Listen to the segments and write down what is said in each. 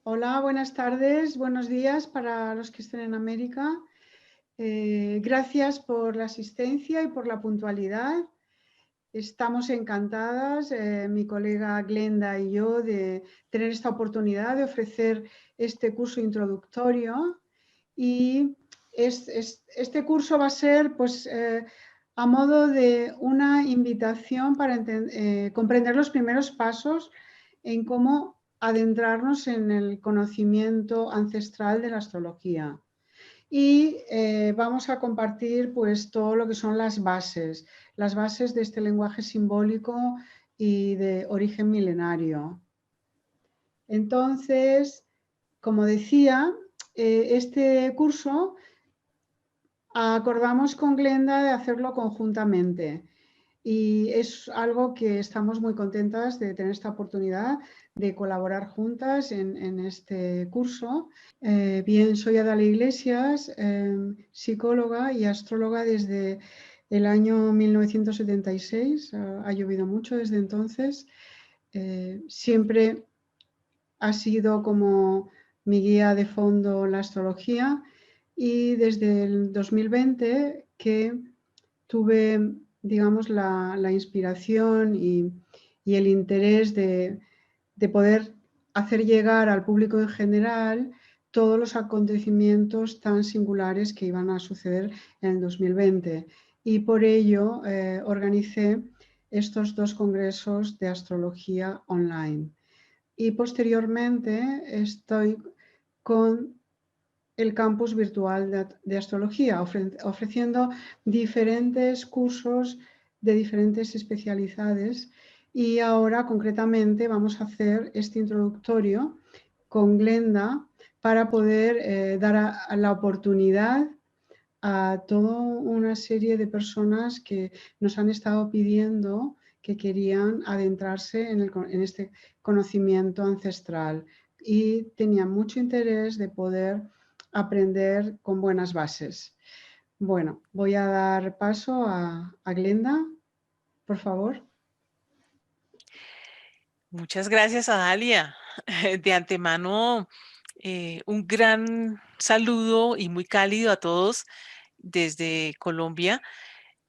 Hola, buenas tardes, buenos días para los que estén en América. Gracias por la asistencia y por la puntualidad. Estamos encantadas, mi colega Glenda y yo, de tener esta oportunidad de ofrecer este curso introductorio. Y este curso va a ser, pues, a modo de una invitación para comprender los primeros pasos en cómo adentrarnos en el conocimiento ancestral de la astrología. Y vamos a compartir, pues, todo lo que son las bases de este lenguaje simbólico y de origen milenario. Entonces, como decía, este curso acordamos con Glenda de hacerlo conjuntamente y es algo que estamos muy contentas de tener esta oportunidad de colaborar juntas en este curso. Bien, soy Adala Iglesias, psicóloga y astróloga desde el año 1976. Ha llovido mucho desde entonces. Siempre ha sido como mi guía de fondo la astrología y desde el 2020 que tuve, digamos, la inspiración y el interés de poder hacer llegar al público en general todos los acontecimientos tan singulares que iban a suceder en el 2020. Y por ello organicé estos dos congresos de astrología online. Y posteriormente estoy con el campus virtual de astrología, ofreciendo diferentes cursos de diferentes especialidades. Y ahora concretamente vamos a hacer este introductorio con Glenda para poder dar la oportunidad a toda una serie de personas que nos han estado pidiendo que querían adentrarse en este conocimiento ancestral y tenían mucho interés de poder aprender con buenas bases. Bueno, voy a dar paso a Glenda, por favor. Muchas gracias, Adalia. De antemano, un gran saludo y muy cálido a todos desde Colombia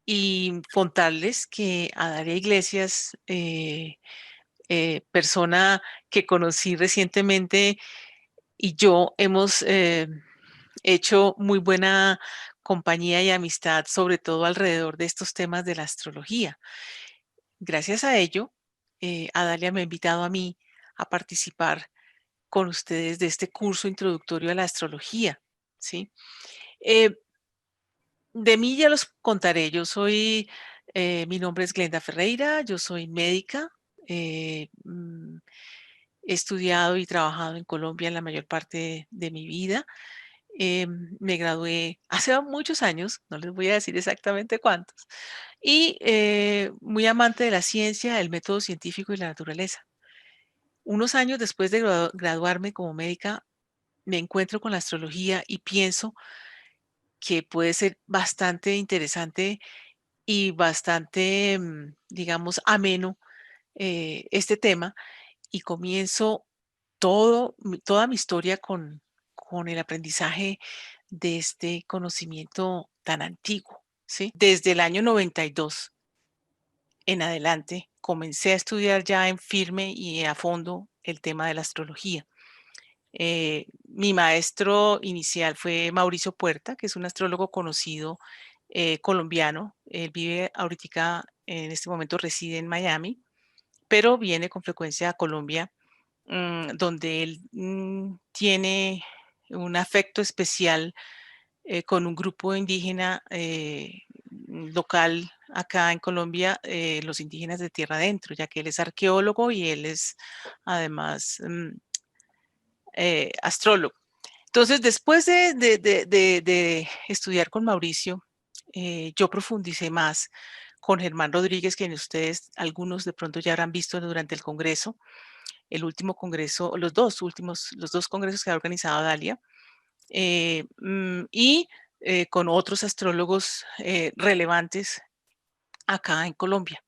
y contarles que Adalia Iglesias, persona que conocí recientemente, y yo hemos hecho muy buena compañía y amistad, sobre todo alrededor de estos temas de la astrología. Gracias a ello, Adalia me ha invitado a mí a participar con ustedes de este curso introductorio a la astrología, ¿sí? De mí ya los contaré. Mi nombre es Glenda Ferreira, yo soy médica, he estudiado y trabajado en Colombia en la mayor parte de mi vida. Me gradué hace muchos años, no les voy a decir exactamente cuántos, y muy amante de la ciencia, el método científico y la naturaleza. Unos años después de graduarme como médica, me encuentro con la astrología y pienso que puede ser bastante interesante y bastante, digamos, ameno este tema, y comienzo toda mi historia con el aprendizaje de este conocimiento tan antiguo, ¿sí? Desde el año 92 en adelante comencé a estudiar ya en firme y a fondo el tema de la astrología. Mi maestro inicial fue Mauricio Puerta, que es un astrólogo conocido colombiano. Él vive ahorita, en este momento reside en Miami, pero viene con frecuencia a Colombia, donde él tiene un afecto especial con un grupo indígena local acá en Colombia, los indígenas de Tierra Adentro, ya que él es arqueólogo y él es además astrólogo. Entonces, después de estudiar con Mauricio, yo profundicé más con Germán Rodríguez, quien ustedes, algunos de pronto ya habrán visto durante el congreso, el último congreso, los dos congresos que ha organizado Dalia, y con otros astrólogos relevantes acá en Colombia.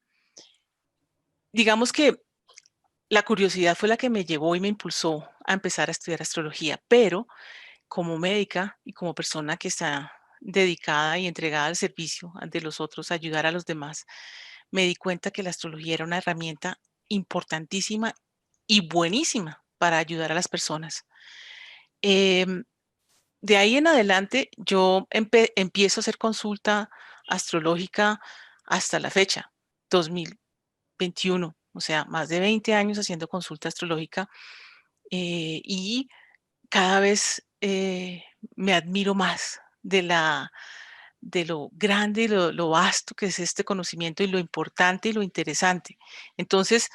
Digamos que la curiosidad fue la que me llevó y me impulsó a empezar a estudiar astrología, pero como médica y como persona que está dedicada y entregada al servicio de los otros, a ayudar a los demás, me di cuenta que la astrología era una herramienta importantísima y buenísima para ayudar a las personas. Em, de ahí en adelante, yo empiezo a hacer consulta astrológica hasta la fecha, 2021, o sea, más de 20 años haciendo consulta astrológica, y cada vez me admiro más de lo grande y lo vasto que es este conocimiento y lo importante y lo interesante. Entonces,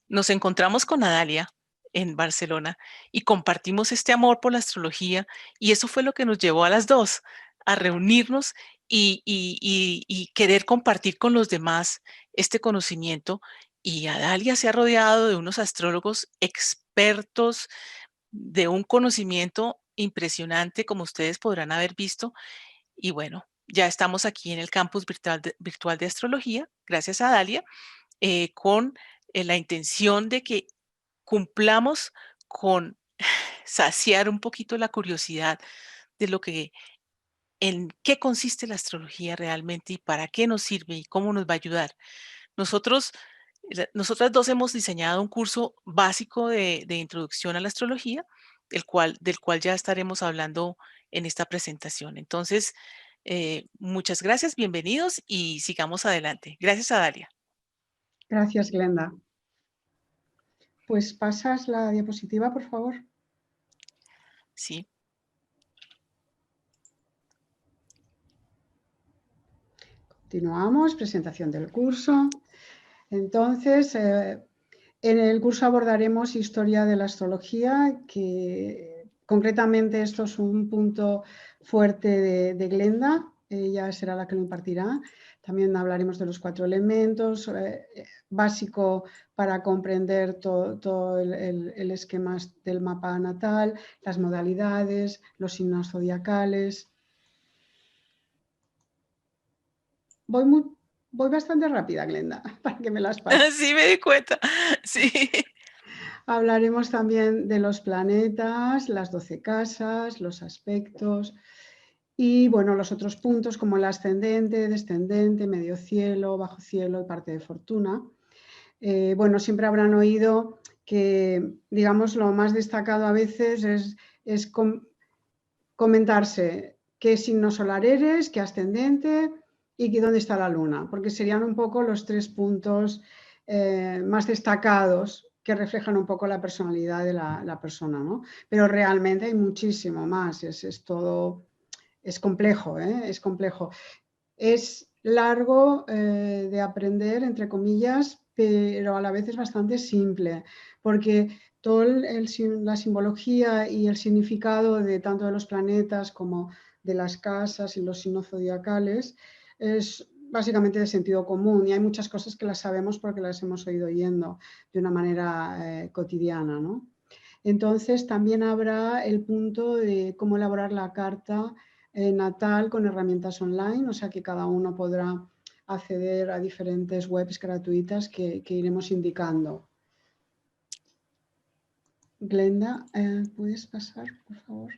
nos encontramos con Adalia en Barcelona y compartimos este amor por la astrología, y eso fue lo que nos llevó a las dos a reunirnos y querer compartir con los demás este conocimiento. Y Adalia se ha rodeado de unos astrólogos expertos, de un conocimiento impresionante, como ustedes podrán haber visto. Y bueno, ya estamos aquí en el campus virtual de astrología, gracias a Dalia, con la intención de que cumplamos con saciar un poquito la curiosidad de lo que, en qué consiste la astrología realmente y para qué nos sirve y cómo nos va a ayudar. Nosotros, nosotras dos hemos diseñado un curso básico de introducción a la astrología, del cual ya estaremos hablando en esta presentación. Entonces, muchas gracias, bienvenidos y sigamos adelante. Gracias a Dalia. Gracias, Glenda. Pues pasas la diapositiva, por favor. Sí. Continuamos, presentación del curso. Entonces, en el curso abordaremos historia de la astrología, que concretamente esto es un punto fuerte de Glenda, ella será la que lo impartirá. También hablaremos de los 4 elementos, básico para comprender todo el esquema del mapa natal, las modalidades, los signos zodiacales. Voy bastante rápida, Glenda, para que me las pase. Sí, me di cuenta. Sí. Hablaremos también de los planetas, las 12 casas, los aspectos y, bueno, los otros puntos como el ascendente, descendente, medio cielo, bajo cielo y parte de fortuna. Bueno, siempre habrán oído que, digamos, lo más destacado a veces es comentarse qué signo solar eres, qué ascendente y dónde está la luna, porque serían un poco los 3 puntos más destacados que reflejan un poco la personalidad de la persona, ¿no? Pero realmente hay muchísimo más, es todo, es complejo, ¿eh? Es complejo. Es largo de aprender, entre comillas, pero a la vez es bastante simple, porque toda la simbología y el significado de tanto de los planetas como de las casas y los signos zodiacales es básicamente de sentido común, y hay muchas cosas que las sabemos porque las hemos oído oyendo de una manera cotidiana, ¿no? Entonces también habrá el punto de cómo elaborar la carta natal con herramientas online, o sea que cada uno podrá acceder a diferentes webs gratuitas que iremos indicando. Glenda, ¿puedes pasar, por favor?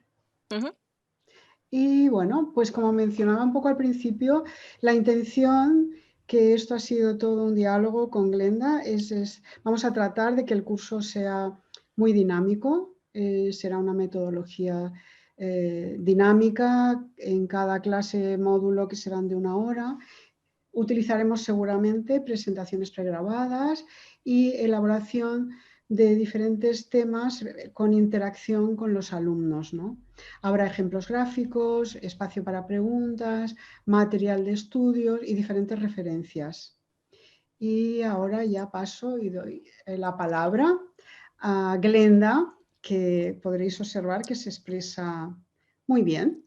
Y bueno, pues como mencionaba un poco al principio, la intención, que esto ha sido todo un diálogo con Glenda, vamos a tratar de que el curso sea muy dinámico, será una metodología dinámica en cada clase módulo, que serán de 1 hora. Utilizaremos seguramente presentaciones pregrabadas y elaboración de diferentes temas con interacción con los alumnos, ¿no? Habrá ejemplos gráficos, espacio para preguntas, material de estudios y diferentes referencias. Y ahora ya paso y doy la palabra a Glenda, que podréis observar que se expresa muy bien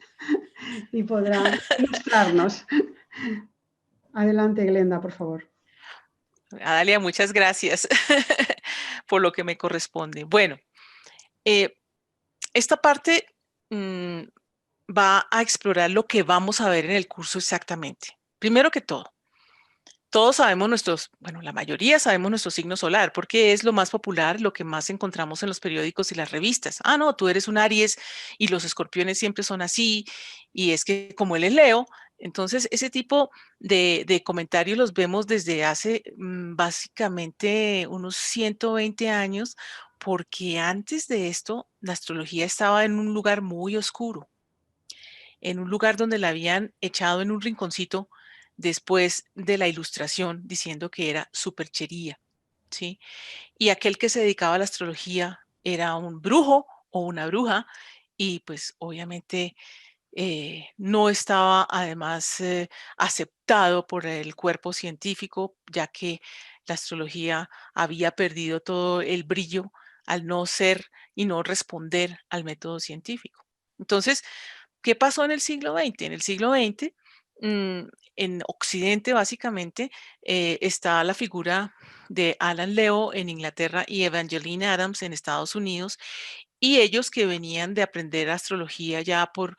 y podrá ilustrarnos. Adelante, Glenda, por favor. Adalia, muchas gracias por lo que me corresponde. Bueno, esta parte va a explorar lo que vamos a ver en el curso exactamente. Primero que todo, todos sabemos bueno, la mayoría sabemos nuestro signo solar, porque es lo más popular, lo que más encontramos en los periódicos y las revistas. Ah, no, tú eres un Aries y los escorpiones siempre son así, y es que como él es Leo, entonces ese tipo de comentarios los vemos desde hace básicamente unos 120 años, porque antes de esto la astrología estaba en un lugar muy oscuro, en un lugar donde la habían echado en un rinconcito después de la ilustración, diciendo que era superchería, ¿sí? Y aquel que se dedicaba a la astrología era un brujo o una bruja, y pues obviamente no estaba además aceptado por el cuerpo científico, ya que la astrología había perdido todo el brillo al no ser y no responder al método científico. Entonces, ¿qué pasó en el siglo XX? En el siglo XX, en Occidente básicamente, está la figura de Alan Leo en Inglaterra y Evangeline Adams en Estados Unidos, y ellos que venían de aprender astrología ya por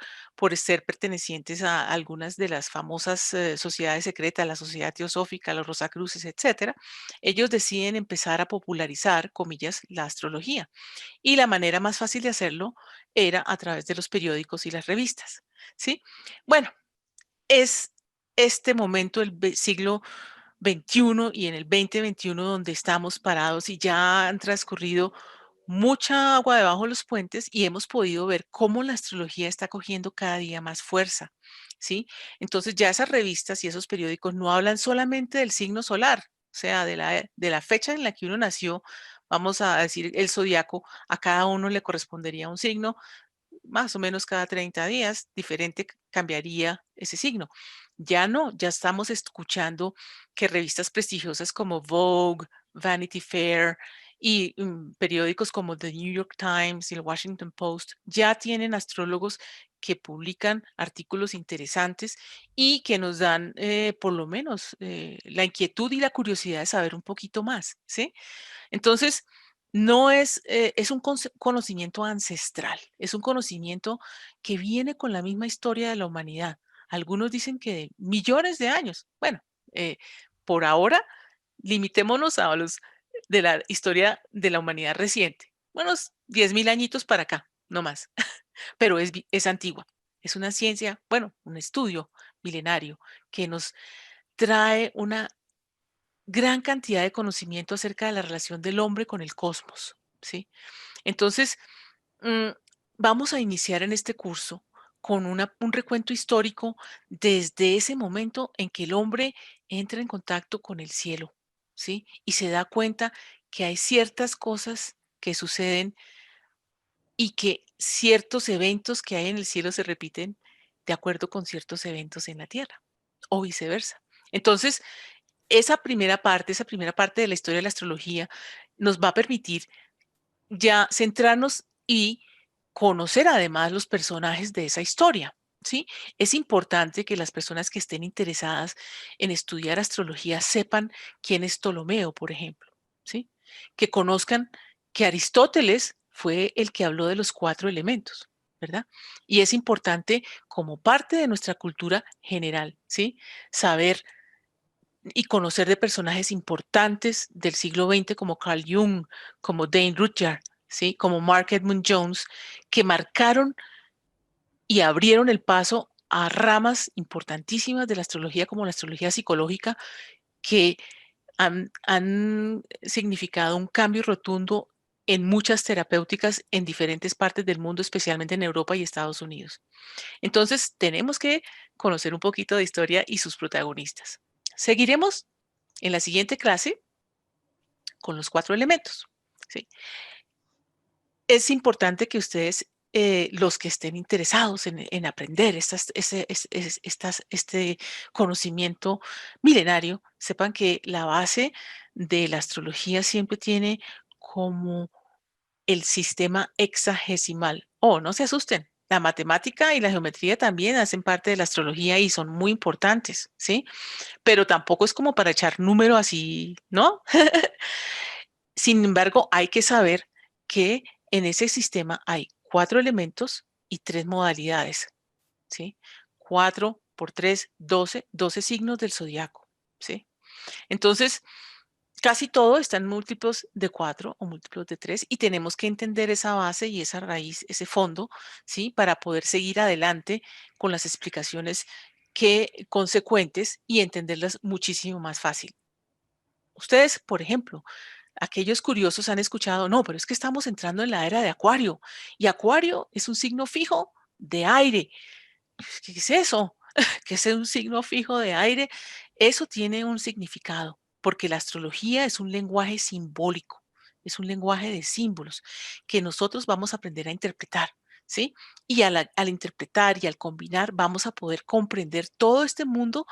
ser pertenecientes a algunas de las famosas sociedades secretas, la Sociedad Teosófica, los Rosacruces, etcétera, ellos deciden empezar a popularizar, comillas, la astrología. Y la manera más fácil de hacerlo era a través de los periódicos y las revistas, ¿sí? Bueno, es este momento del siglo XXI y en el 2021 donde estamos parados y ya han transcurrido mucha agua debajo de los puentes y hemos podido ver cómo la astrología está cogiendo cada día más fuerza, ¿sí? Entonces ya esas revistas y esos periódicos no hablan solamente del signo solar, o sea, de la fecha en la que uno nació, vamos a decir el zodiaco, a cada uno le correspondería un signo, más o menos cada 30 días, diferente cambiaría ese signo. Ya no, ya estamos escuchando que revistas prestigiosas como Vogue, Vanity Fair y periódicos como The New York Times y el Washington Post ya tienen astrólogos que publican artículos interesantes y que nos dan por lo menos la inquietud y la curiosidad de saber un poquito más, ¿sí? Entonces, no es, es un conocimiento ancestral, es un conocimiento que viene con la misma historia de la humanidad. Algunos dicen que de millones de años. Bueno, eh, por ahora, limitémonos a los de la historia de la humanidad reciente. Unos 10.000 añitos para acá, no más. Pero es antigua. Es una ciencia, bueno, un estudio milenario que nos trae una gran cantidad de conocimiento acerca de la relación del hombre con el cosmos, ¿sí? Entonces, mm, vamos a iniciar en este curso con un recuento histórico desde ese momento en que el hombre entra en contacto con el cielo, ¿sí? Y se da cuenta que hay ciertas cosas que suceden y que ciertos eventos que hay en el cielo se repiten de acuerdo con ciertos eventos en la tierra o viceversa. Entonces, esa primera parte de la historia de la astrología nos va a permitir ya centrarnos y conocer además los personajes de esa historia, ¿sí? Es importante que las personas que estén interesadas en estudiar astrología sepan quién es Ptolomeo, por ejemplo, ¿sí? Que conozcan que Aristóteles fue el que habló de los 4 elementos, ¿verdad? Y es importante como parte de nuestra cultura general, ¿sí? Saber y conocer de personajes importantes del siglo XX como Carl Jung, como Dane Rutherford, ¿sí? Como Mark Edmund Jones, que marcaron y abrieron el paso a ramas importantísimas de la astrología como la astrología psicológica que han significado un cambio rotundo en muchas terapéuticas en diferentes partes del mundo, especialmente en Europa y Estados Unidos. Entonces, tenemos que conocer un poquito de historia y sus protagonistas. Seguiremos en la siguiente clase con los 4 elementos. ¿Sí? Es importante que ustedes, los que estén interesados en aprender este conocimiento milenario, sepan que la base de la astrología siempre tiene como el sistema hexagesimal. Oh, no se asusten. La matemática y la geometría también hacen parte de la astrología y son muy importantes, ¿sí? Pero tampoco es como para echar número así, ¿no? Sin embargo, hay que saber que en ese sistema hay 4 elementos y 3 modalidades, ¿sí? 4 por 3, 12 signos del zodiaco, ¿sí? Entonces, casi todo está en múltiplos de 4 o múltiplos de 3 y tenemos que entender esa base y esa raíz, ese fondo, ¿sí? Para poder seguir adelante con las explicaciones consecuentes y entenderlas muchísimo más fácil. Ustedes, por ejemplo, aquellos curiosos han escuchado, no, pero es que estamos entrando en la era de Acuario y Acuario es un signo fijo de aire. ¿Qué es eso? ¿Qué es un signo fijo de aire? Eso tiene un significado, porque la astrología es un lenguaje simbólico, es un lenguaje de símbolos que nosotros vamos a aprender a interpretar, ¿sí? Y al interpretar y al combinar vamos a poder comprender todo este mundo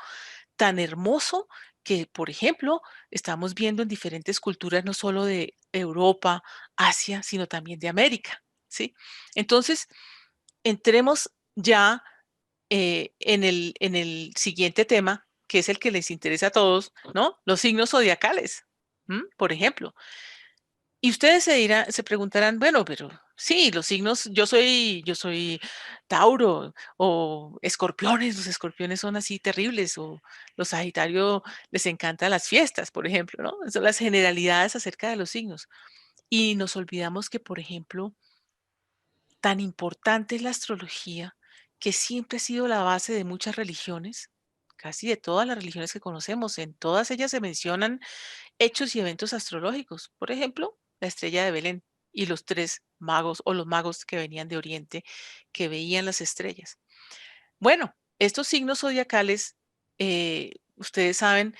tan hermoso que, por ejemplo, estamos viendo en diferentes culturas, no solo de Europa, Asia, sino también de América, ¿sí? Entonces, entremos ya en el siguiente tema, que es el que les interesa a todos, ¿no? Los signos zodiacales, por ejemplo. Y ustedes se preguntarán, bueno, pero sí, los signos, yo soy Tauro o escorpiones, los escorpiones son así terribles, o los Sagitario les encantan las fiestas, por ejemplo, ¿no? Son las generalidades acerca de los signos. Y nos olvidamos que, por ejemplo, tan importante es la astrología, que siempre ha sido la base de muchas religiones, casi de todas las religiones que conocemos. En todas ellas se mencionan hechos y eventos astrológicos. Por ejemplo, la estrella de Belén y los 3 magos o los magos que venían de Oriente que veían las estrellas. Bueno, estos signos zodiacales, ustedes saben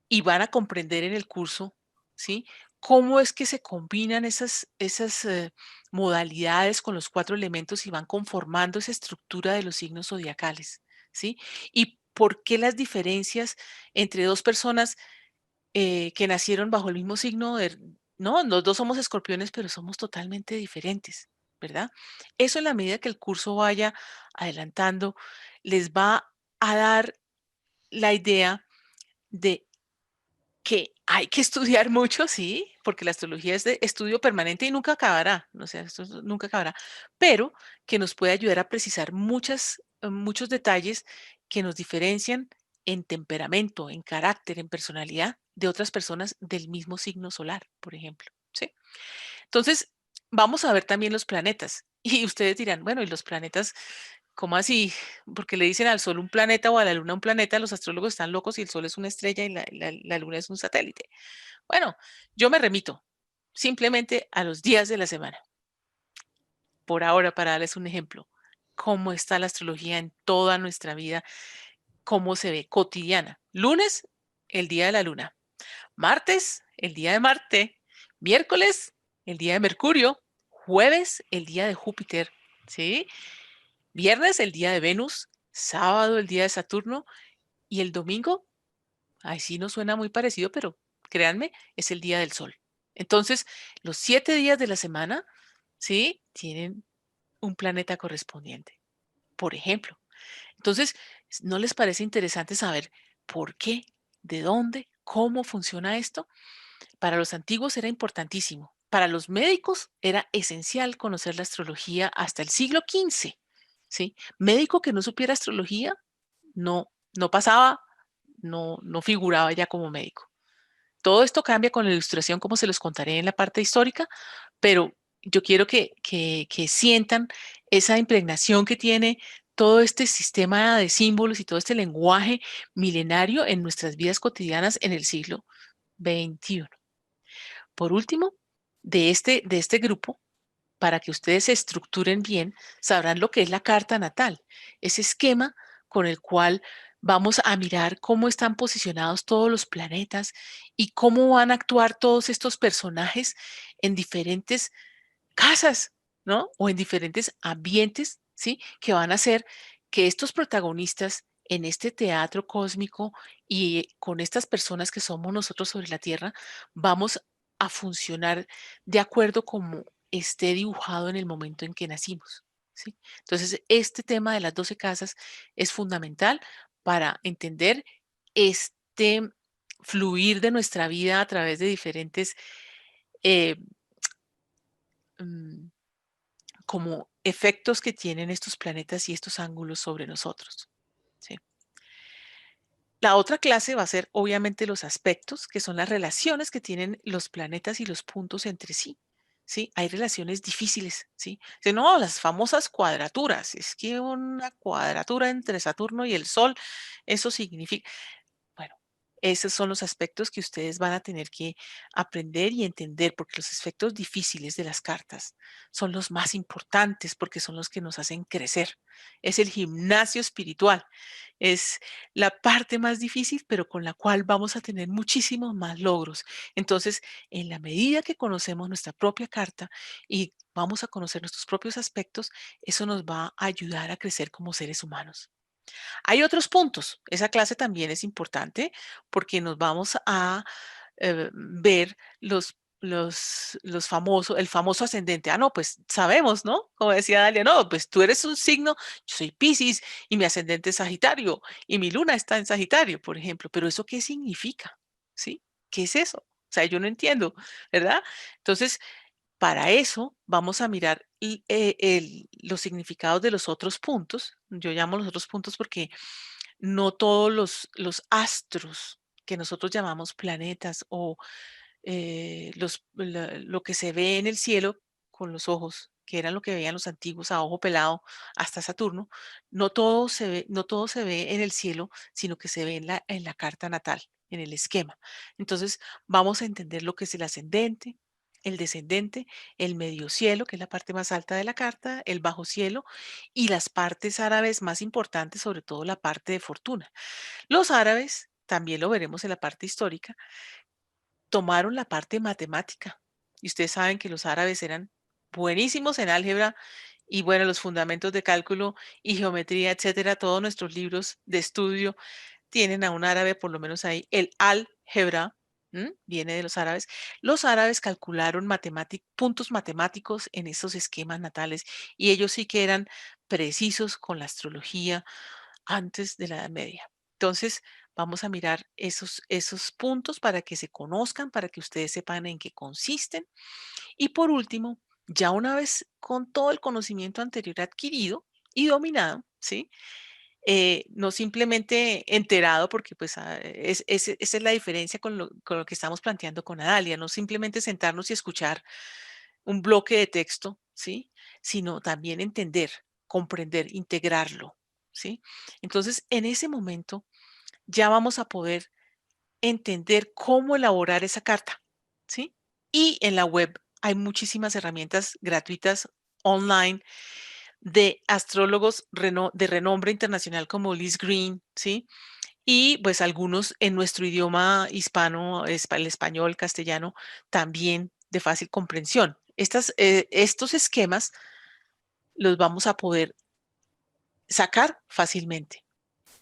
y van a comprender en el curso, ¿sí? Cómo es que se combinan esas modalidades con los 4 elementos y van conformando esa estructura de los signos zodiacales, ¿sí? Y por qué las diferencias entre 2 personas que nacieron bajo el mismo signo, no, los dos somos escorpiones, pero somos totalmente diferentes, ¿verdad? Eso en la medida que el curso vaya adelantando, les va a dar la idea de que hay que estudiar mucho, sí, porque la astrología es de estudio permanente y nunca acabará, o sea, esto nunca acabará, pero que nos puede ayudar a precisar muchos detalles que nos diferencian en temperamento, en carácter, en personalidad de otras personas del mismo signo solar, por ejemplo, ¿sí? Entonces, vamos a ver también los planetas. Y ustedes dirán, bueno, ¿y los planetas cómo así? Porque le dicen al Sol un planeta o a la Luna un planeta, los astrólogos están locos y el Sol es una estrella y la Luna es un satélite. Bueno, yo me remito simplemente a los días de la semana. Por ahora, para darles un ejemplo, cómo está la astrología en toda nuestra vida, cómo se ve cotidiana. Lunes, el día de la Luna. Martes, el día de Marte. Miércoles, el día de Mercurio. Jueves, el día de Júpiter. ¿Sí? Viernes, el día de Venus. Sábado, el día de Saturno. Y el domingo, ahí sí nos suena muy parecido, pero créanme, es el día del Sol. Entonces, los 7 días de la semana, ¿sí? Tienen un planeta correspondiente, por ejemplo. Entonces, ¿no les parece interesante saber por qué, de dónde, cómo funciona esto? Para los antiguos era importantísimo. Para los médicos era esencial conocer la astrología hasta el siglo XV, ¿sí? Médico que no supiera astrología no pasaba, no figuraba ya como médico. Todo esto cambia con la ilustración, como se los contaré en la parte histórica, pero yo quiero que sientan esa impregnación que tiene todo este sistema de símbolos y todo este lenguaje milenario en nuestras vidas cotidianas en el siglo XXI. Por último, de este grupo, para que ustedes se estructuren bien, sabrán lo que es la carta natal, ese esquema con el cual vamos a mirar cómo están posicionados todos los planetas y cómo van a actuar todos estos personajes en diferentes casas, ¿no? O en diferentes ambientes, ¿sí? Que van a hacer que estos protagonistas en este teatro cósmico y con estas personas que somos nosotros sobre la Tierra, vamos a funcionar de acuerdo como esté dibujado en el momento en que nacimos, ¿sí? Entonces, este tema de las 12 casas es fundamental para entender este fluir de nuestra vida a través de diferentes eh, mm, como efectos que tienen estos planetas y estos ángulos sobre nosotros. ¿Sí? La otra clase va a ser obviamente los aspectos, que son las relaciones que tienen los planetas y los puntos entre sí. ¿Sí? Hay relaciones difíciles, ¿sí? Dice, no, las famosas cuadraturas. Es que una cuadratura entre Saturno y el Sol, eso significa. Bueno, esos son los aspectos que ustedes van a tener que aprender y entender, porque los aspectos difíciles de las cartas son los más importantes, porque son los que nos hacen crecer. Es el gimnasio espiritual, es la parte más difícil, pero con la cual vamos a tener muchísimos más logros. Entonces, en la medida que conocemos nuestra propia carta y vamos a conocer nuestros propios aspectos, eso nos va a ayudar a crecer como seres humanos. Hay otros puntos. Esa clase también es importante porque nos vamos a ver los famosos, el famoso ascendente. Ah, no, pues sabemos, ¿no? Como decía Dalia, no, pues tú eres un signo, yo soy Piscis y mi ascendente es Sagitario y mi luna está en Sagitario, por ejemplo. Pero ¿eso qué significa? ¿Sí? ¿Qué es eso? O sea, yo no entiendo, ¿verdad? Entonces, para eso vamos a mirar los significados de los otros puntos. Yo llamo los otros puntos porque no todos los astros que nosotros llamamos planetas o lo que se ve en el cielo con los ojos, que eran lo que veían los antiguos a ojo pelado hasta Saturno, no todo se ve en el cielo, sino que se ve en la carta natal, en el esquema. Entonces, vamos a entender lo que es el ascendente, el descendente, el medio cielo, que es la parte más alta de la carta, el bajo cielo y las partes árabes más importantes, sobre todo la parte de fortuna. Los árabes, también lo veremos en la parte histórica, tomaron la parte matemática. Y ustedes saben que los árabes eran buenísimos en álgebra y bueno, los fundamentos de cálculo y geometría, etcétera, todos nuestros libros de estudio tienen a un árabe, por lo menos ahí, el álgebra, viene de los árabes. Los árabes calcularon puntos matemáticos en esos esquemas natales y ellos sí que eran precisos con la astrología antes de la Edad Media. Entonces, vamos a mirar esos puntos para que se conozcan, para que ustedes sepan en qué consisten. Y por último, ya una vez con todo el conocimiento anterior adquirido y dominado, ¿sí? No simplemente enterado, porque pues esa es la diferencia con lo que estamos planteando con Adalia, no simplemente sentarnos y escuchar un bloque de texto, ¿sí? Sino también entender, comprender, integrarlo, ¿sí? Entonces, en ese momento ya vamos a poder entender cómo elaborar esa carta, ¿sí? Y en la web hay muchísimas herramientas gratuitas online de astrólogos de renombre internacional como Liz Green, ¿sí? Y pues algunos en nuestro idioma hispano, el español, castellano, también de fácil comprensión. Estos esquemas los vamos a poder sacar fácilmente.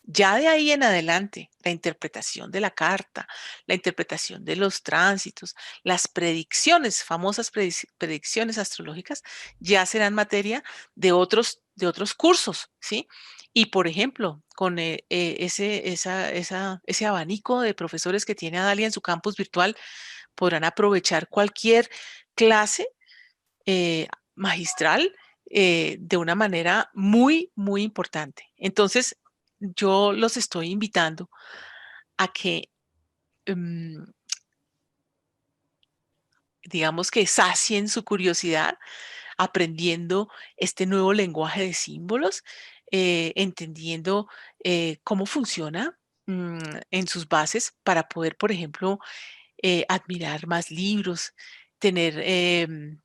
Ya de ahí en adelante, la interpretación de la carta, la interpretación de los tránsitos, las predicciones, famosas predicciones astrológicas, ya serán materia de otros cursos, ¿sí? Y por ejemplo, con ese abanico de profesores que tiene Adalia en su campus virtual, podrán aprovechar cualquier clase magistral de una manera muy, muy importante. Entonces, yo los estoy invitando a que, mm, digamos que sacien su curiosidad aprendiendo este nuevo lenguaje de símbolos, entendiendo cómo funciona en sus bases para poder, por ejemplo, admirar más libros, tener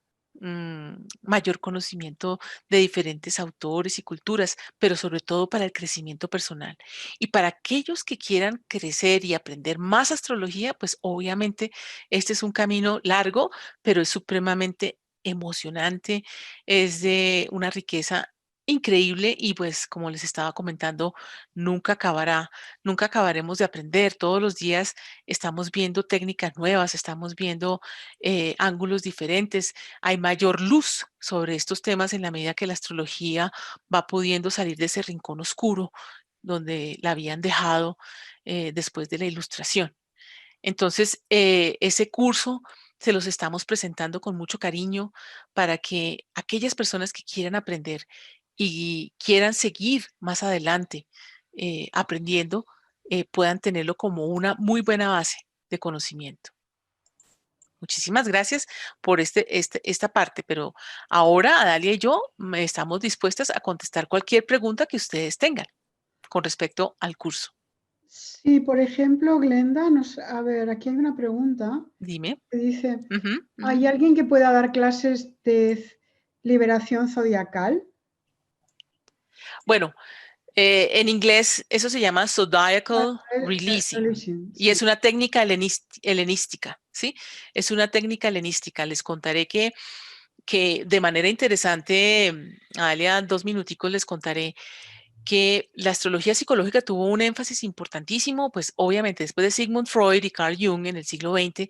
mayor conocimiento de diferentes autores y culturas, pero sobre todo para el crecimiento personal. Y para aquellos que quieran crecer y aprender más astrología, pues obviamente este es un camino largo, pero es supremamente emocionante, es de una riqueza increíble y pues como les estaba comentando, nunca acabará, nunca acabaremos de aprender. Todos los días estamos viendo técnicas nuevas, estamos viendo ángulos diferentes, hay mayor luz sobre estos temas en la medida que la astrología va pudiendo salir de ese rincón oscuro donde la habían dejado después de la ilustración. Entonces, ese curso se los estamos presentando con mucho cariño para que aquellas personas que quieran aprender y quieran seguir más adelante aprendiendo, puedan tenerlo como una muy buena base de conocimiento. Muchísimas gracias por esta parte, pero ahora Adalia y yo estamos dispuestas a contestar cualquier pregunta que ustedes tengan con respecto al curso. Sí, por ejemplo, Glenda, a ver, aquí hay una pregunta Dime. que dice, Ujú, ujú. ¿hay alguien que pueda dar clases de liberación zodiacal? Bueno, en inglés eso se llama zodiacal releasing y Sí. es una técnica helenística, ¿sí? Es una técnica helenística. Les contaré que de manera interesante, Adalia, 2 minuticos les contaré que la astrología psicológica tuvo un énfasis importantísimo, pues obviamente después de Sigmund Freud y Carl Jung en el siglo XX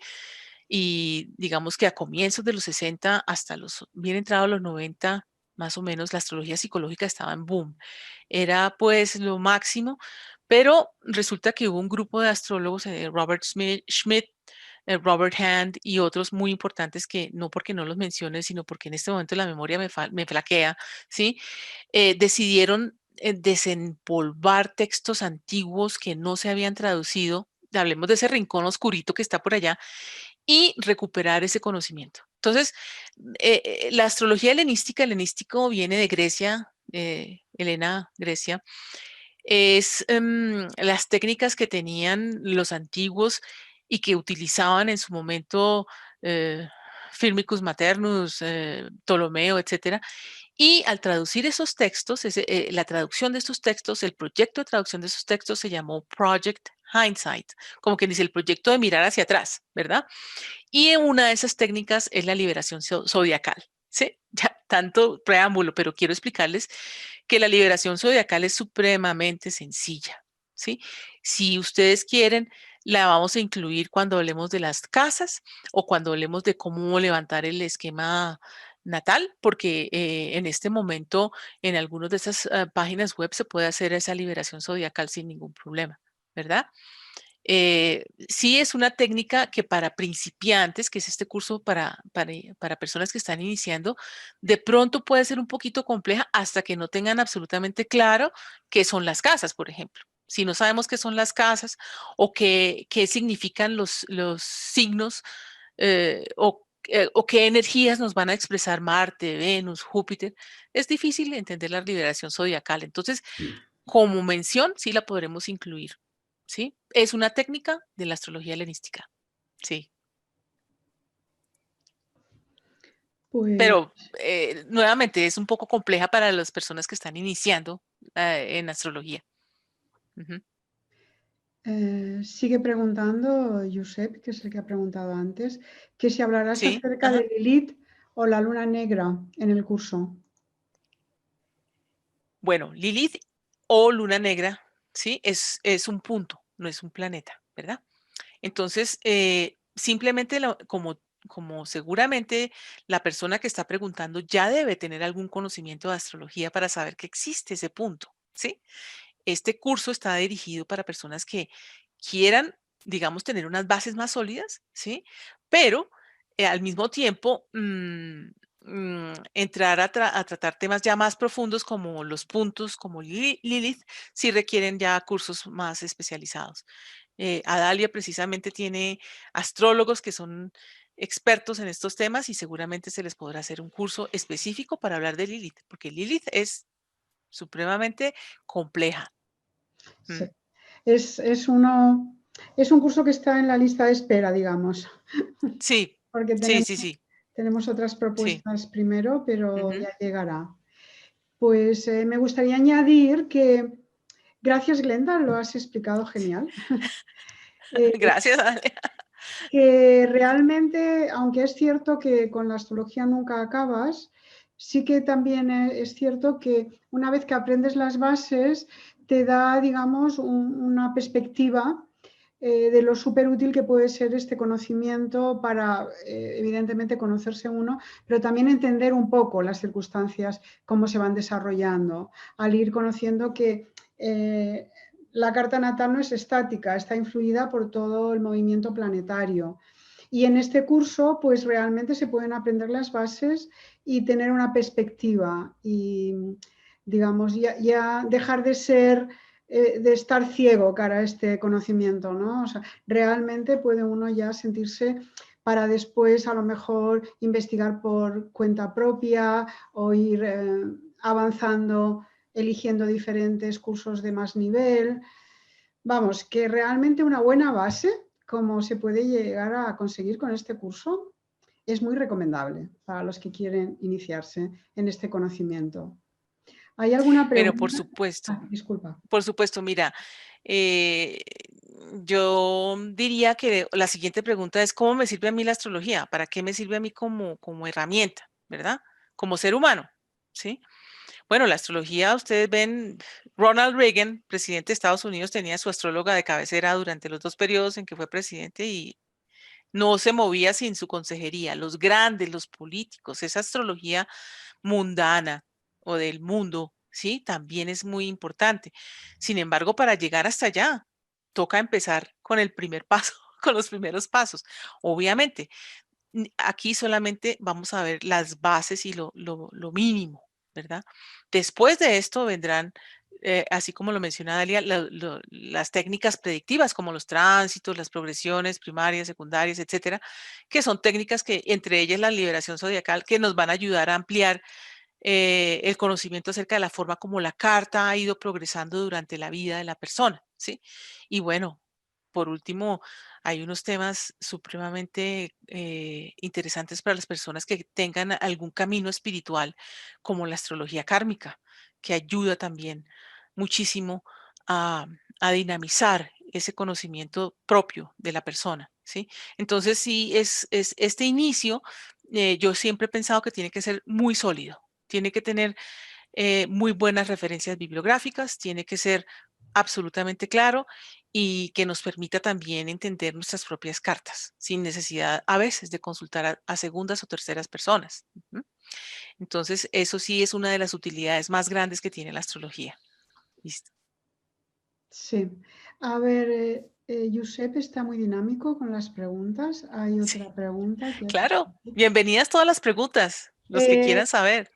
y digamos que a comienzos de los 60 hasta los bien entrados los 90, más o menos, la astrología psicológica estaba en boom. Era pues lo máximo, pero resulta que hubo un grupo de astrólogos, Robert Schmidt, Robert Hand y otros muy importantes que no porque no los mencione, sino porque en este momento la memoria me flaquea, ¿sí? Decidieron desempolvar textos antiguos que no se habían traducido, hablemos de ese rincón oscurito que está por allá, y recuperar ese conocimiento. Entonces, la astrología helenístico viene de Grecia, Helena, Grecia, es las técnicas que tenían los antiguos y que utilizaban en su momento Firmicus Maternus, Ptolomeo, etcétera, y al traducir esos textos, la traducción de estos textos, el proyecto de traducción de esos textos se llamó Project Hindsight, como que dice el proyecto de mirar hacia atrás, ¿verdad? Y una de esas técnicas es la liberación zodiacal. Sí, ya tanto preámbulo, pero quiero explicarles que la liberación zodiacal es supremamente sencilla. ¿Sí? Si ustedes quieren, la vamos a incluir cuando hablemos de las casas o cuando hablemos de cómo levantar el esquema natal, porque en este momento en algunas de esas páginas web se puede hacer esa liberación zodiacal sin ningún problema, ¿verdad? Sí es una técnica que para principiantes, que es este curso para personas que están iniciando, de pronto puede ser un poquito compleja hasta que no tengan absolutamente claro qué son las casas, por ejemplo. Si no sabemos qué son las casas o qué significan los signos o qué energías nos van a expresar Marte, Venus, Júpiter, es difícil entender la liberación zodiacal. Entonces, como mención, sí la podremos incluir, ¿sí? Es una técnica de la astrología helenística, sí. Pues Pero nuevamente es un poco compleja para las personas que están iniciando en astrología. Ujú. sigue preguntando Josep, que es el que ha preguntado antes, que si hablarás Sí, acerca de ajá. Lilith o la luna negra en el curso. Bueno, Lilith o luna negra, ¿sí? Es un punto, no es un planeta, ¿verdad? Entonces, simplemente como seguramente la persona que está preguntando ya debe tener algún conocimiento de astrología para saber que existe ese punto, ¿sí? Este curso está dirigido para personas que quieran, digamos, tener unas bases más sólidas, ¿sí? Pero al mismo tiempo entrar a tratar temas ya más profundos como los puntos, como Lilith, sí requieren ya cursos más especializados. Adalia precisamente tiene astrólogos que son expertos en estos temas y seguramente se les podrá hacer un curso específico para hablar de Lilith, porque Lilith es supremamente compleja. Sí. Mm. Es un curso que está en la lista de espera, digamos, Sí, porque sí, sí, sí, tenemos otras sí. propuestas primero, pero Ujú. ya llegará. Pues me gustaría añadir que, gracias Glenda, lo has explicado genial, Gracias, Adalia. que realmente, aunque es cierto que con la astrología nunca acabas, sí que también es cierto que una vez que aprendes las bases, te da, digamos, una perspectiva de lo súper útil que puede ser este conocimiento para, evidentemente, conocerse uno, pero también entender un poco las circunstancias, cómo se van desarrollando, al ir conociendo que la carta natal no es estática, está influida por todo el movimiento planetario. Y en este curso, pues realmente se pueden aprender las bases y tener una perspectiva y, digamos, ya dejar de ser de estar ciego cara a este conocimiento, ¿no? O sea, realmente puede uno ya sentirse para después a lo mejor investigar por cuenta propia o ir avanzando, eligiendo diferentes cursos de más nivel. Vamos, que realmente una buena base, como se puede llegar a conseguir con este curso, es muy recomendable para los que quieren iniciarse en este conocimiento. ¿Hay alguna Pero pregunta? Ah, disculpa. por supuesto, mira, eh, yo diría que la siguiente pregunta es, ¿cómo me sirve a mí la astrología? ¿Para qué me sirve a mí como herramienta, verdad? Como ser humano, ¿sí? Bueno, la astrología, ustedes ven, Ronald Reagan, presidente de Estados Unidos, tenía su astróloga de cabecera durante los 2 periodos en que fue presidente y no se movía sin su consejería. Los grandes, los políticos, esa astrología mundana o del mundo, ¿sí? También es muy importante. Sin embargo, para llegar hasta allá, toca empezar con el primer paso, con los primeros pasos. Obviamente, aquí solamente vamos a ver las bases y lo mínimo, ¿verdad? Después de esto vendrán, así como lo menciona Dalia, las técnicas predictivas como los tránsitos, las progresiones primarias, secundarias, etcétera, que son técnicas que entre ellas la liberación zodiacal, que nos van a ayudar a ampliar el conocimiento acerca de la forma como la carta ha ido progresando durante la vida de la persona, ¿sí? Y bueno, por último, hay unos temas supremamente interesantes para las personas que tengan algún camino espiritual, como la astrología kármica, que ayuda también muchísimo a, a dinamizar ese conocimiento propio de la persona, ¿sí? Entonces, sí, es este inicio, yo siempre he pensado que tiene que ser muy sólido, tiene que tener muy buenas referencias bibliográficas, tiene que ser absolutamente claro y que nos permita también entender nuestras propias cartas, sin necesidad a veces de consultar a segundas o terceras personas. Ujú. Entonces, eso sí es una de las utilidades más grandes que tiene la astrología. Listo. Sí. A ver, Josep está muy dinámico con las preguntas. Hay Sí, otra pregunta que hace. claro. Bienvenidas todas las preguntas, los que Eh, quieran saber.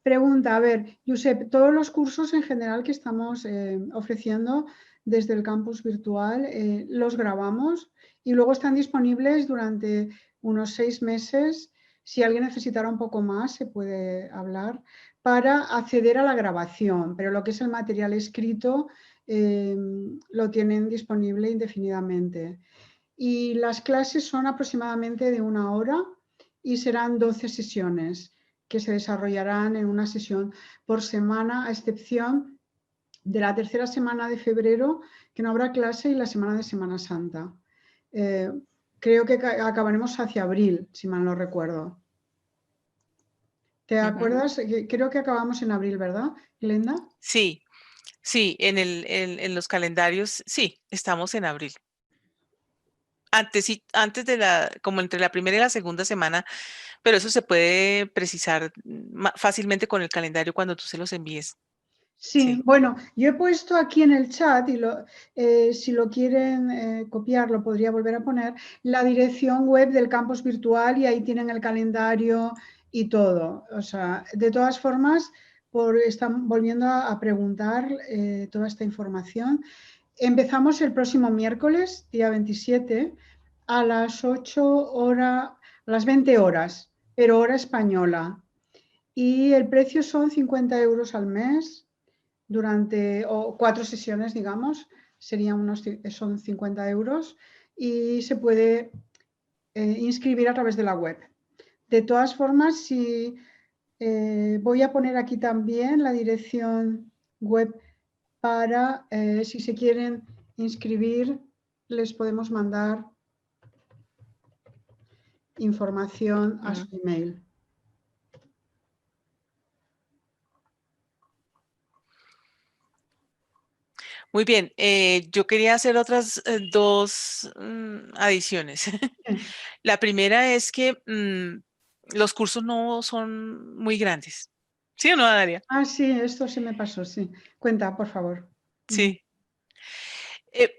Pregunta, a ver, Josep, todos los cursos en general que estamos ofreciendo desde el campus virtual los grabamos y luego están disponibles durante unos 6 meses. Si alguien necesitara un poco más, se puede hablar para acceder a la grabación, pero lo que es el material escrito lo tienen disponible indefinidamente. Y las clases son aproximadamente de 1 hora y serán 12 sesiones que se desarrollarán en una sesión por semana, a excepción de la tercera semana de febrero, que no habrá clase, y la semana de Semana Santa. Eh, Creo que acabaremos hacia abril, si mal no recuerdo. ¿Te Ujú. acuerdas? Creo que acabamos en abril, ¿verdad, Glenda? Sí, sí, en los calendarios, sí, estamos en abril. Antes, sí, antes de como entre la primera y la segunda semana, pero eso se puede precisar fácilmente con el calendario cuando tú se los envíes. Sí, Sí. bueno, yo he puesto aquí en el chat y si lo quieren copiar lo podría volver a poner, la dirección web del campus virtual y ahí tienen el calendario y todo. O sea, de todas formas, están volviendo a preguntar toda esta información. Empezamos el próximo miércoles, día 27, a las 8 horas, a las 20 horas, pero hora española. Y el precio son 50 euros al mes durante, o 4 sesiones, digamos, son 50 euros y se puede inscribir a través de la web. De todas formas, si voy a poner aquí también la dirección web para, si se quieren inscribir, les podemos mandar información a su Mm. email. Muy bien, yo quería hacer otras dos adiciones. La primera es que los cursos no son muy grandes. ¿Sí o no, Daria? Ah, sí, esto se me pasó, sí. Cuenta, por favor. Ujú. Sí. Eh,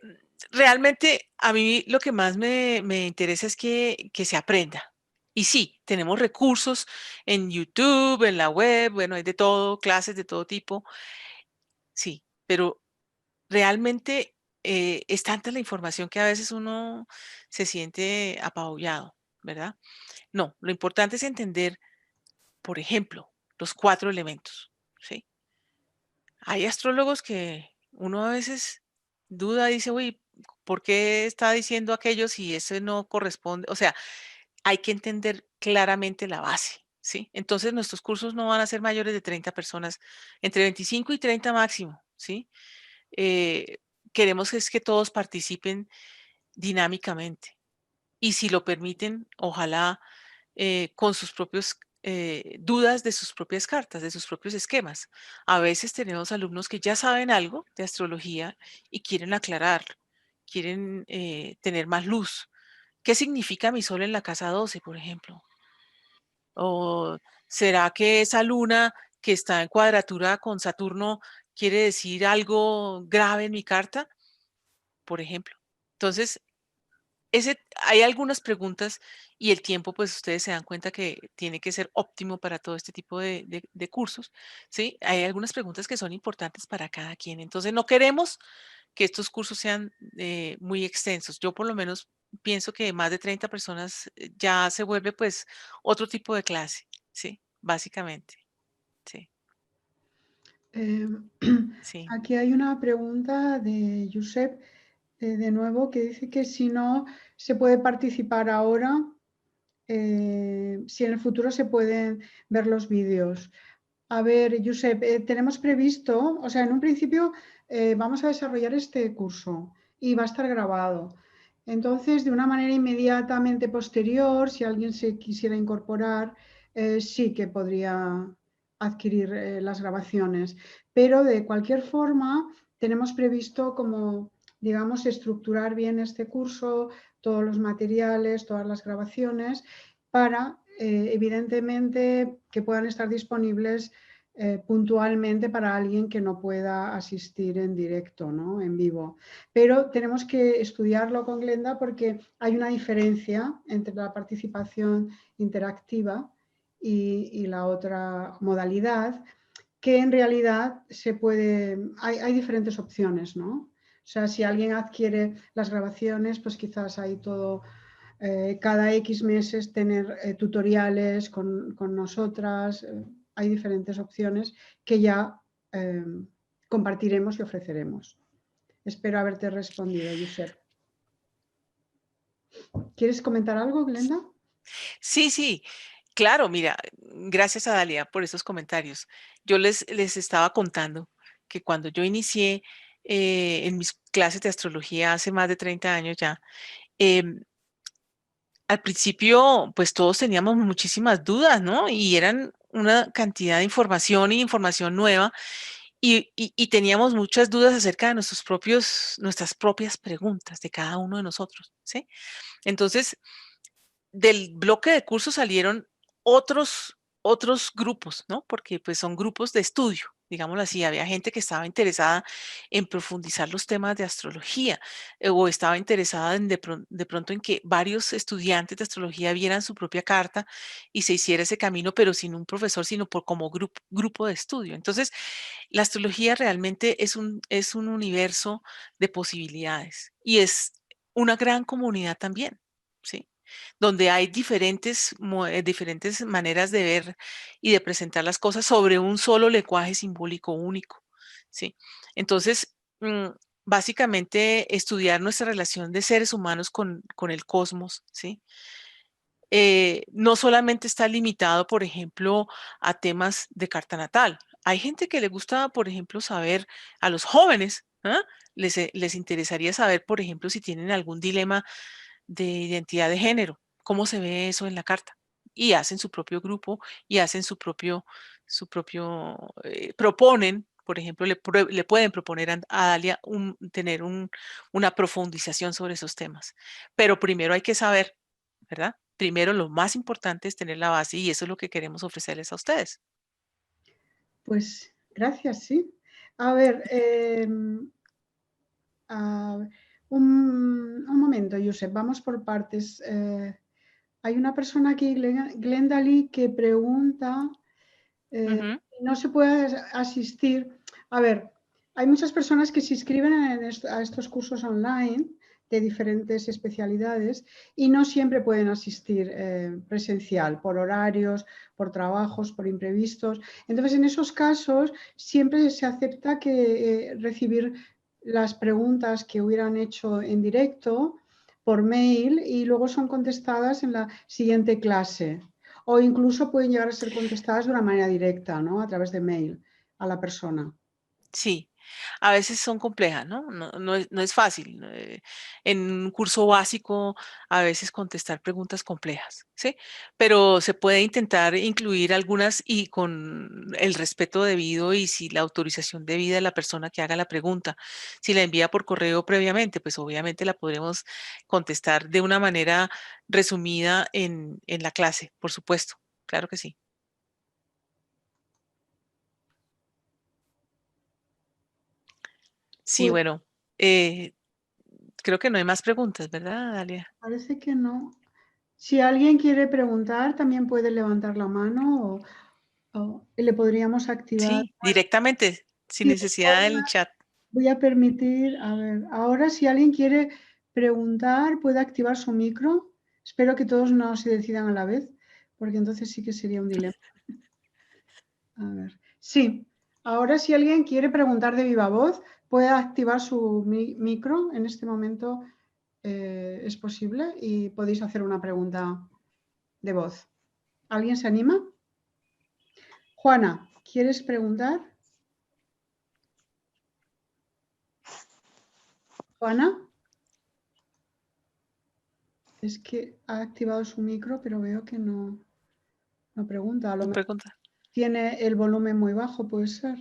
realmente a mí lo que más me interesa es que se aprenda. Y sí, tenemos recursos en YouTube, en la web, bueno, hay de todo, clases de todo tipo, sí, pero realmente es tanta la información que a veces uno se siente apabullado, ¿verdad? No, lo importante es entender, por ejemplo, los 4 elementos, ¿sí? Hay astrólogos que uno a veces duda, dice, uy, ¿por qué está diciendo aquello si ese no corresponde? O sea, hay que entender claramente la base, ¿sí? Entonces, nuestros cursos no van a ser mayores de 30 personas, entre 25 y 30 máximo, ¿sí? Eh, queremos es que todos participen dinámicamente y si lo permiten, ojalá con sus propios dudas de sus propias cartas, de sus propios esquemas. A veces tenemos alumnos que ya saben algo de astrología y quieren aclarar, quieren tener más luz. ¿Qué significa mi sol en la casa 12, por ejemplo? ¿O será que esa luna que está en cuadratura con Saturno quiere decir algo grave en mi carta, por ejemplo? Entonces, hay algunas preguntas y el tiempo, pues ustedes se dan cuenta que tiene que ser óptimo para todo este tipo de cursos, ¿sí? Hay algunas preguntas que son importantes para cada quien. Entonces, no queremos que estos cursos sean muy extensos. Yo por lo menos pienso que más de 30 personas ya se vuelve pues otro tipo de clase, ¿sí? Básicamente, sí, Eh, sí. aquí hay una pregunta de Josep, de nuevo, que dice que si no se puede participar ahora, si en el futuro se pueden ver los vídeos. A ver, Josep, tenemos previsto, o sea, en un principio vamos a desarrollar este curso y va a estar grabado. Entonces, de una manera inmediatamente posterior, si alguien se quisiera incorporar, sí que podría adquirir las grabaciones. Pero de cualquier forma, tenemos previsto como, digamos, estructurar bien este curso, todos los materiales, todas las grabaciones, para, evidentemente, que puedan estar disponibles puntualmente para alguien que no pueda asistir en directo, ¿no? En vivo. Pero tenemos que estudiarlo con Glenda porque hay una diferencia entre la participación interactiva y la otra modalidad, que en realidad hay diferentes opciones, ¿no? O sea, si alguien adquiere las grabaciones, pues quizás hay todo, cada X meses tener tutoriales con nosotras. Hay diferentes opciones que ya eh, compartiremos y ofreceremos. Espero haberte respondido, Josep. ¿Quieres comentar algo, Glenda? Sí, sí, claro, mira, gracias a Dalia por esos comentarios. Yo les estaba contando que cuando yo inicié en mis clases de astrología hace más de 30 años ya, em, al principio pues todos teníamos muchísimas dudas, ¿no? Y eran una cantidad de información y información nueva y teníamos muchas dudas acerca de nuestras propias preguntas de cada uno de nosotros, ¿sí? Entonces, del bloque de cursos salieron otros grupos, ¿no? Porque pues son grupos de estudio, digámoslo así. Había gente que estaba interesada en profundizar los temas de astrología o estaba interesada de pronto en que varios estudiantes de astrología vieran su propia carta y se hiciera ese camino, pero sin un profesor, sino como grupo de estudio. Entonces, la astrología realmente es un universo de posibilidades y es una gran comunidad también, ¿sí? Donde hay diferentes maneras de ver y de presentar las cosas sobre un solo lenguaje simbólico único, ¿sí? Entonces, básicamente estudiar nuestra relación de seres humanos con el cosmos, ¿sí? No solamente está limitado, por ejemplo, a temas de carta natal. Hay gente que le gusta, por ejemplo, saber a los jóvenes, ¿ah? Les interesaría saber, por ejemplo, si tienen algún dilema de identidad de género, cómo se ve eso en la carta. Y hacen su propio grupo y hacen proponen, por ejemplo, le pueden proponer a Dalia tener una profundización sobre esos temas. Pero primero hay que saber, ¿verdad? Primero lo más importante es tener la base y eso es lo que queremos ofrecerles a ustedes. Pues gracias, sí. A ver, un momento, Josep, vamos por partes. Hay una persona aquí, Glenda Lee, que pregunta Ujú. si no se puede asistir. A ver, hay muchas personas que se inscriben a estos cursos online de diferentes especialidades y no siempre pueden asistir presencial por horarios, por trabajos, por imprevistos. Entonces, en esos casos siempre se acepta que recibir las preguntas que hubieran hecho en directo por mail y luego son contestadas en la siguiente clase. O incluso pueden llegar a ser contestadas de una manera directa, ¿no? A través de mail a la persona. Sí, a veces son complejas, ¿no? No es fácil. En un curso básico, a veces contestar preguntas complejas, ¿sí? Pero se puede intentar incluir algunas y con el respeto debido y si la autorización debida de la persona que haga la pregunta. Si la envía por correo previamente, pues obviamente la podremos contestar de una manera resumida en la clase, por supuesto. Claro que sí. Sí, Pues bueno, creo que no hay más preguntas, ¿verdad, Dalia? parece que no. Si alguien quiere preguntar, también puede levantar la mano o le podríamos activar. Sí, directamente, sin Sí, necesidad del chat. voy a permitir, a ver, ahora si alguien quiere preguntar, puede activar su micro. Espero que todos no se decidan a la vez, porque entonces sí que sería un dilema. A ver, sí, ahora si alguien quiere preguntar de viva voz, puede activar su micro. En este momento es posible y podéis hacer una pregunta de voz. ¿Alguien se anima? Juana, ¿quieres preguntar? Juana, es que ha activado su micro, pero veo que no pregunta. A lo No mejor pregunta. tiene el volumen muy bajo, puede ser.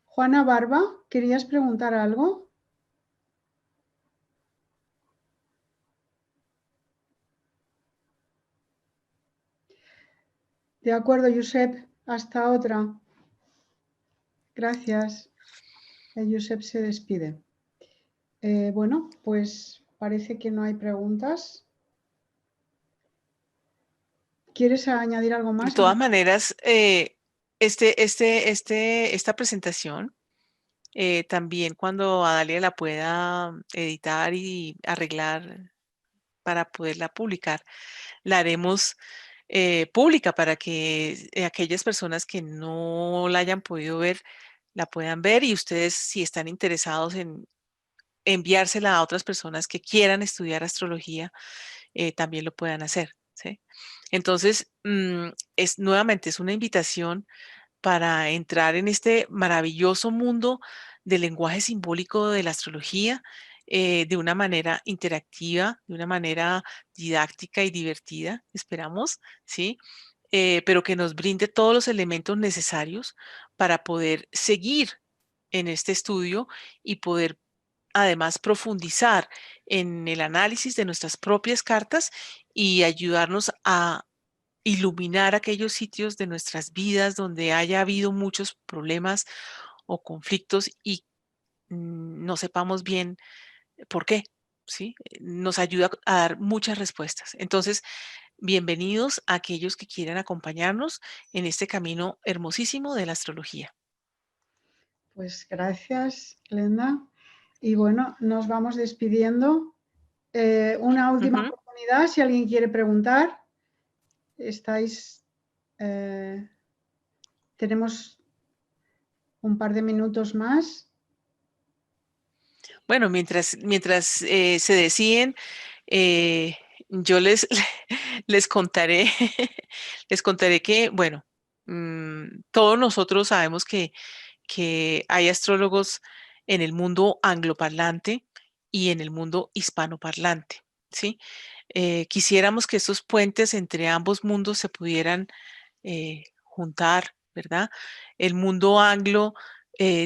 Juana Barba, ¿querías preguntar algo? De acuerdo, Josep, hasta otra. Gracias. Josep se despide. Bueno, pues parece que no hay preguntas. ¿Quieres añadir algo De más? todas maneras, esta presentación, también cuando a Dalia la pueda editar y arreglar para poderla publicar, la haremos pública para que aquellas personas que no la hayan podido ver, la puedan ver y ustedes, si están interesados en enviársela a otras personas que quieran estudiar astrología, también lo puedan hacer, ¿sí? Entonces, nuevamente es una invitación para entrar en este maravilloso mundo del lenguaje simbólico de la astrología de una manera interactiva, de una manera didáctica y divertida, esperamos, ¿sí? Pero que nos brinde todos los elementos necesarios para poder seguir en este estudio y poder además profundizar en el análisis de nuestras propias cartas y ayudarnos a iluminar aquellos sitios de nuestras vidas donde haya habido muchos problemas o conflictos y no sepamos bien por qué, ¿sí? Nos ayuda a dar muchas respuestas. Entonces, bienvenidos a aquellos que quieran acompañarnos en este camino hermosísimo de la astrología. Pues gracias, Glenda. Y bueno, nos vamos despidiendo. Una última Ujú. oportunidad, si alguien quiere preguntar. Estáis, tenemos un par de minutos más. Bueno, mientras se deciden, yo les contaré, les contaré que, bueno, todos nosotros sabemos que hay astrólogos en el mundo angloparlante y en el mundo hispanoparlante, ¿sí? Quisiéramos que estos puentes entre ambos mundos se pudieran juntar, ¿verdad? El mundo anglo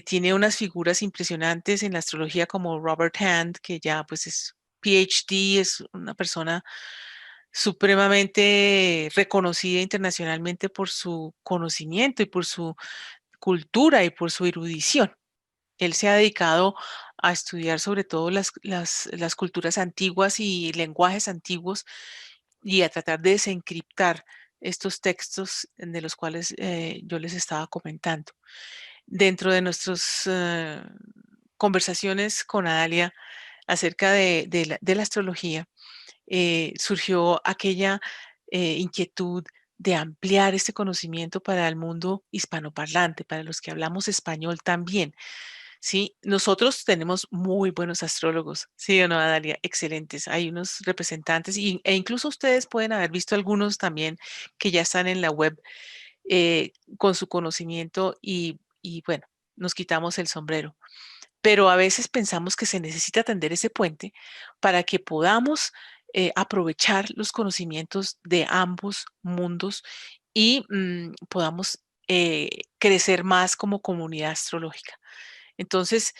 tiene unas figuras impresionantes en la astrología como Robert Hand, que ya pues es PhD, es una persona supremamente reconocida internacionalmente por su conocimiento y por su cultura y por su erudición. Él se ha dedicado a estudiar sobre todo las culturas antiguas y lenguajes antiguos y a tratar de desencriptar estos textos de los cuales yo les estaba comentando. dentro de nuestras conversaciones con Adalia acerca de la astrología, surgió aquella inquietud de ampliar este conocimiento para el mundo hispanoparlante, para los que hablamos español también. Sí, nosotros tenemos muy buenos astrólogos, ¿sí o no, Adalia? Excelentes. Hay unos representantes e incluso ustedes pueden haber visto algunos también que ya están en la web con su conocimiento y bueno, nos quitamos el sombrero. Pero a veces pensamos que se necesita tender ese puente para que podamos aprovechar los conocimientos de ambos mundos y podamos crecer más como comunidad astrológica. Entonces,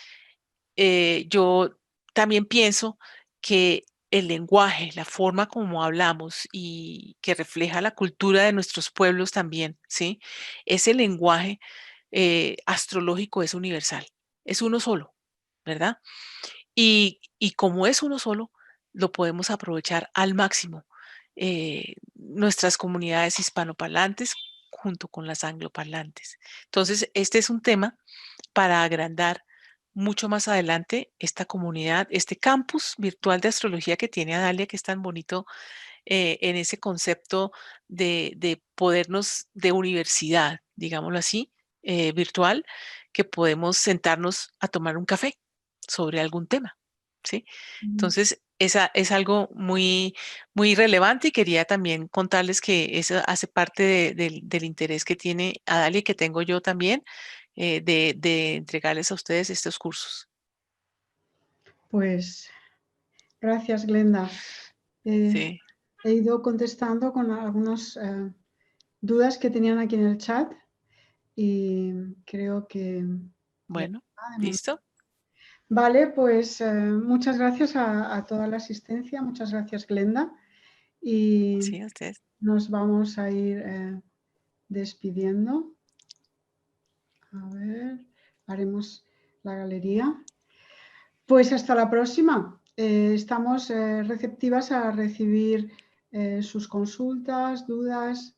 yo también pienso que el lenguaje, la forma como hablamos y que refleja la cultura de nuestros pueblos también, ¿sí? Ese lenguaje astrológico es universal, es uno solo, ¿verdad? Y como es uno solo, lo podemos aprovechar al máximo. Nuestras comunidades hispanoparlantes junto con las angloparlantes. Entonces, este es un tema para agrandar mucho más adelante esta comunidad, este campus virtual de astrología que tiene Adalia, que es tan bonito en ese concepto de podernos, de universidad, digámoslo así, virtual, que podemos sentarnos a tomar un café sobre algún tema, ¿sí? Entonces, esa es algo muy, muy relevante y quería también contarles que eso hace parte del interés que tiene Adalia y que tengo yo también de entregarles a ustedes estos cursos. Pues gracias, Glenda. Sí, He ido contestando con algunas dudas que tenían aquí en el chat y creo que ya bueno, está de momento. ¿listo? Vale, pues muchas gracias a toda la asistencia, muchas gracias, Glenda. Y Sí, a ustedes. nos vamos a ir despidiendo. A ver, haremos la galería. Pues hasta la próxima. Estamos receptivas a recibir sus consultas, dudas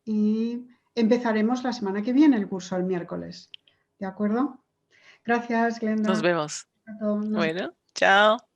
y empezaremos la semana que viene el curso el miércoles. ¿De acuerdo? Gracias, Nos Glenda. vemos. A todos. Bueno, chao.